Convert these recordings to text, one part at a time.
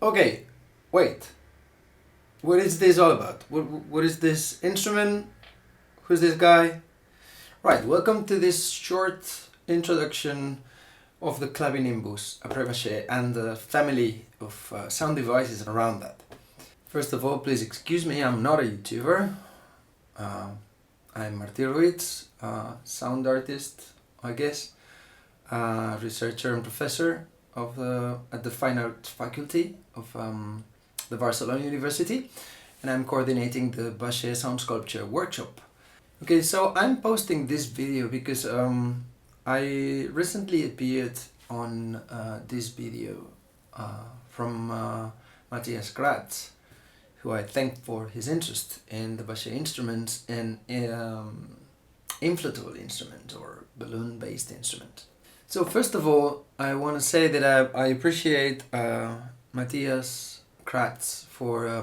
Okay, wait. What is this all about? What is this instrument? Who's this guy? Right, welcome to this short introduction of the Clavinimbus Après-Baschet and the family of sound devices around that. First of all, please excuse me, I'm not a YouTuber. I'm Martí Ruids, sound artist, I guess, researcher and professor at the Fine Arts Faculty of the Barcelona University, and I'm coordinating the Baschet Sound Sculpture workshop. Okay, so I'm posting this video because I recently appeared on this video from Matthias Gratz, who I thank for his interest in the Baschet instruments and inflatable instrument or balloon-based instrument. So first of all, I want to say that I appreciate Matthias Gratz for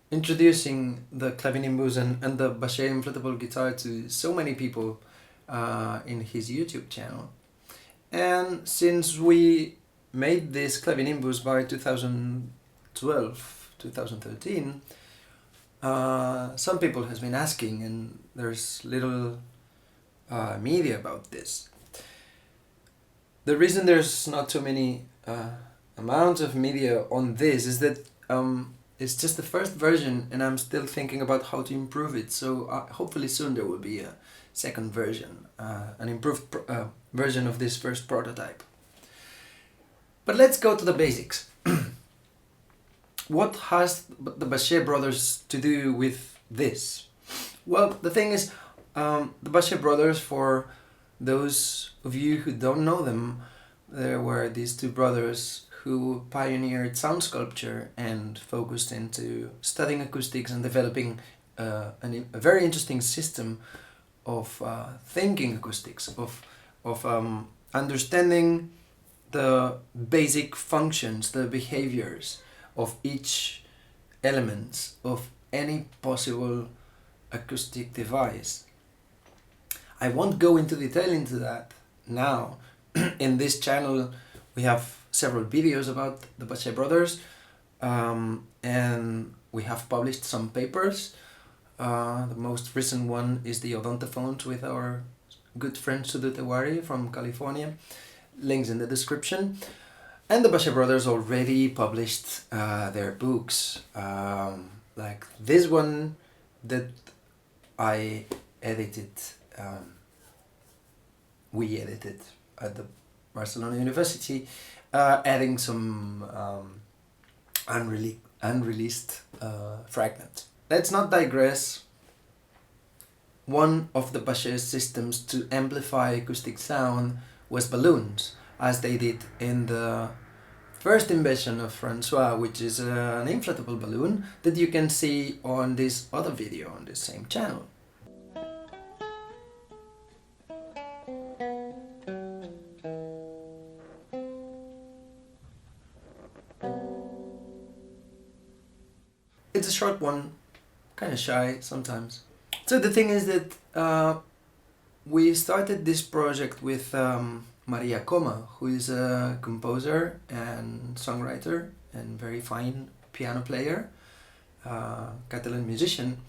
introducing the Clavinimbus and the Baschet inflatable guitar to so many people in his YouTube channel. And since we made this Clavinimbus by 2012, 2013, some people has been asking, and there's little media about this. The reason there's not too many amounts of media on this is that it's just the first version and I'm still thinking about how to improve it, so hopefully soon there will be a second version, an improved version of this first prototype. But let's go to the basics. What has the Baschet Brothers to do with this? Well, the thing is, the Baschet Brothers, for those of you who don't know them, there were these two brothers who pioneered sound sculpture and focused into studying acoustics and developing a very interesting system of thinking acoustics, of understanding the basic functions, the behaviors of each element of any possible acoustic device. I won't go into detail into that now. In this channel we have several videos about the Baschet Brothers, and we have published some papers. The most recent one is the ODONTOHPHONES with our good friend Sudhu Tewari from California. Links in the description. And the Baschet Brothers already published their books, like this one that I edited, we edited at the Barcelona University, adding some unreleased fragments. Let's not digress. One of the Baschet systems to amplify acoustic sound was balloons, as they did in the first invention of Francois, which is an inflatable balloon that you can see on this other video on this same channel. It's a short one, kind of shy sometimes. So the thing is that we started this project with Maria Coma, who is a composer and songwriter and very fine piano player, Catalan musician,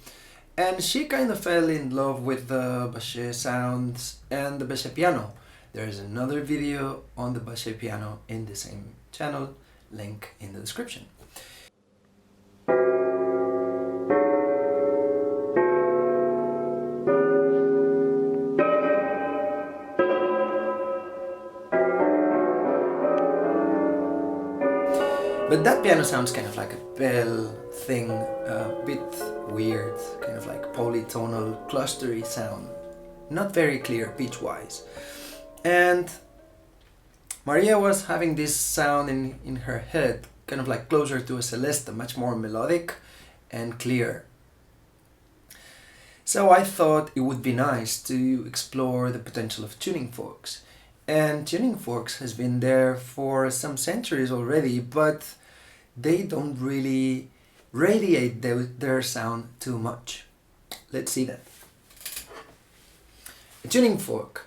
and she kind of fell in love with the Baschet sounds and the Baschet piano. There is another video on the Baschet piano in the same channel, link in the description. But that piano sounds kind of like a bell thing, a bit weird, kind of like polytonal, clustery sound. Not very clear pitch-wise. And Maria was having this sound in her head, kind of like closer to a Celesta, much more melodic and clear. So I thought it would be nice to explore the potential of tuning forks. And tuning forks has been there for some centuries already, but they don't really radiate their sound too much. Let's see that. A tuning fork.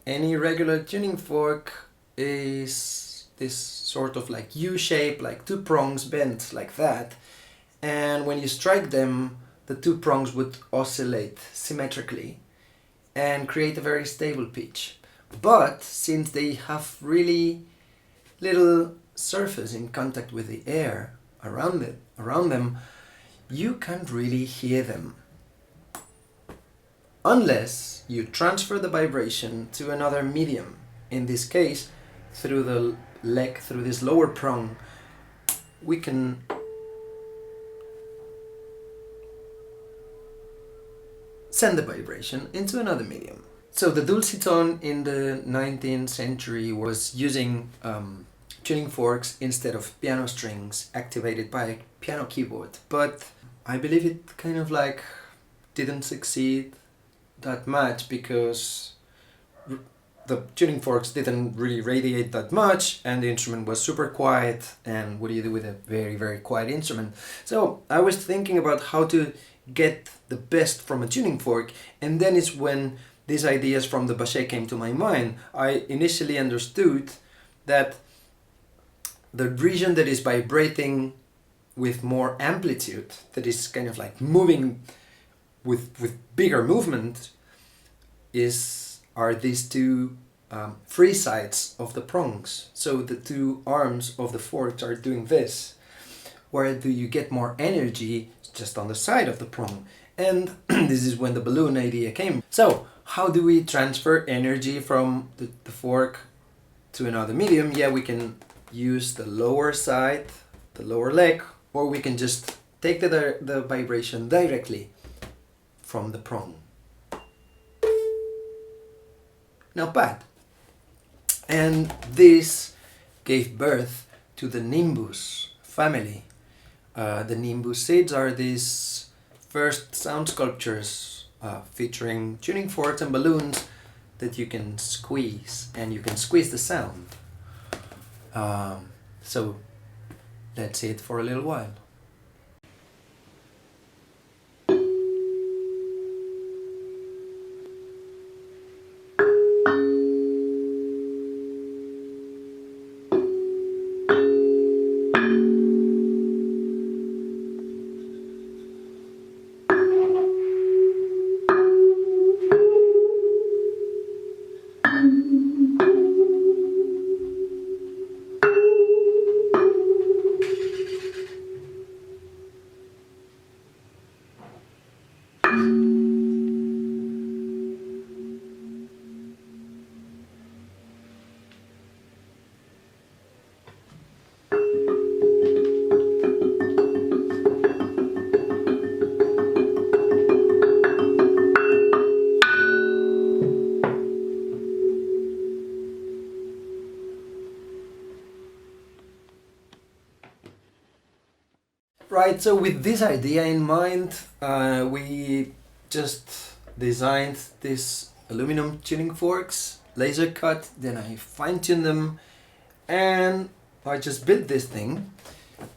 Any regular tuning fork is this sort of like U-shape, like two prongs bent like that. And when you strike them, the two prongs would oscillate symmetrically and create a very stable pitch. But since they have really little surface in contact with the air around them, you can't really hear them. Unless you transfer the vibration to another medium, in this case, through the leg, through this lower prong, we can send the vibration into another medium. So the dulciton in the 19th century was using tuning forks instead of piano strings activated by a piano keyboard, but I believe it kind of like didn't succeed that much because the tuning forks didn't really radiate that much and the instrument was super quiet, and what do you do with a very, very quiet instrument? So I was thinking about how to get the best from a tuning fork, and then is when these ideas from the Baschet came to my mind. I initially understood that the region that is vibrating with more amplitude, that is kind of like moving with bigger movement, are these two free sides of the prongs. So the two arms of the forks are doing this. Where do you get more energy? Just on the side of the prong. And this is when the balloon idea came. So how do we transfer energy from the fork to another medium? Yeah, we can use the lower side, the lower leg, or we can just take the vibration directly from the prong. Not bad. And this gave birth to the nimbus family. The nimbus seeds are these first sound sculptures featuring tuning forks and balloons that you can squeeze, and you can squeeze the sound. So let's see it for a little while. Right, so with this idea in mind, we just designed these aluminum tuning forks, laser cut, then I fine-tuned them, and I just built this thing.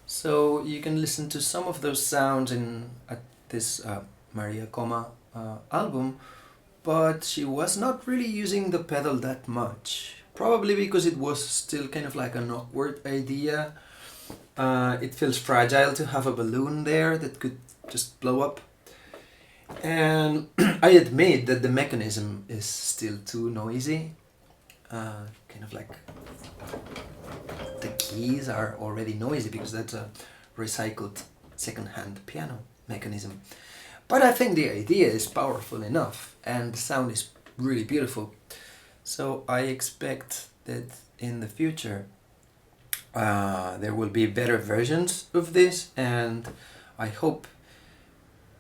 So you can listen to some of those sounds at this Maria Coma album, but she was not really using the pedal that much. Probably because it was still kind of like an awkward idea. It feels fragile to have a balloon there that could just blow up. And I admit that the mechanism is still too noisy. Kind of like the keys are already noisy because that's a recycled second-hand piano mechanism. But I think the idea is powerful enough and the sound is really beautiful. So I expect that in the future there will be better versions of this, and I hope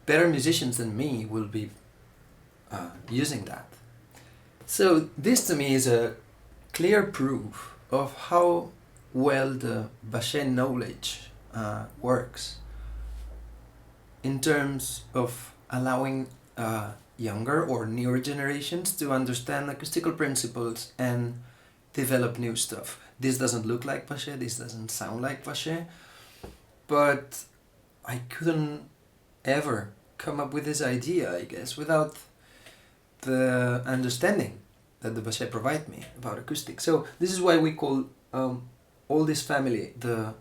better musicians than me will be using that. So this to me is a clear proof of how well the Baschet knowledge works in terms of allowing younger or newer generations to understand acoustical principles and develop new stuff. This doesn't look like Baschet, this doesn't sound like Baschet, but I couldn't ever come up with this idea, I guess, without the understanding that the Baschet provide me about acoustics. So this is why we call all this family the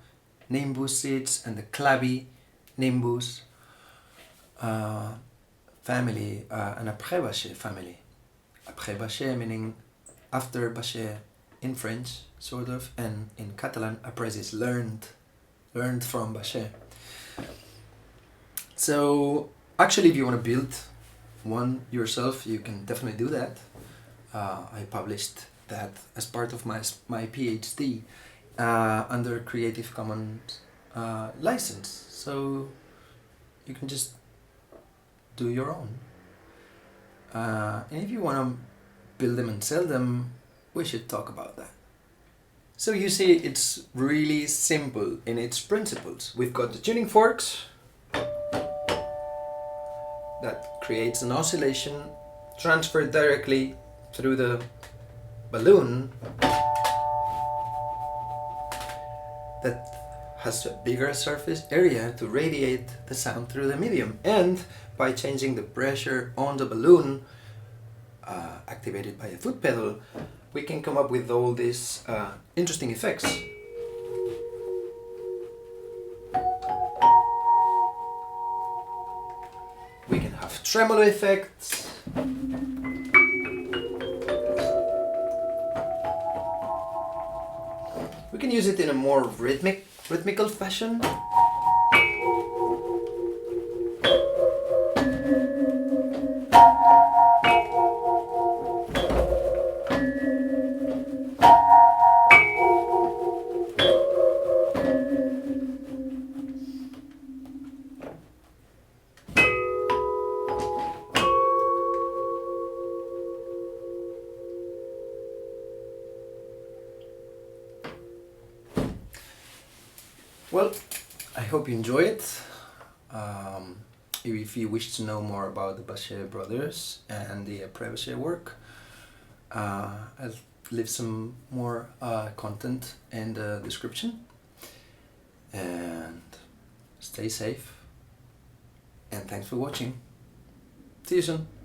Nimbusids and the Clavinimbus family, an Après-Baschet family. Après-Baschet meaning after Baschet in French, sort of, and in Catalan, après is learned from Baschet. So actually, if you want to build one yourself, you can definitely do that. I published that as part of my PhD under Creative Commons license. So you can just do your own. And if you want to build them and sell them, we should talk about that. So you see, it's really simple in its principles. We've got the tuning forks that creates an oscillation transferred directly through the balloon that has a bigger surface area to radiate the sound through the medium, and by changing the pressure on the balloon activated by a foot pedal, we can come up with all these interesting effects. We can have tremolo effects. We can use it in a more rhythmical fashion. Well, I hope you enjoy it. If you wish to know more about the Baschet Brothers and the Après-Baschet work, I'll leave some more content in the description. And stay safe. And thanks for watching. See you soon.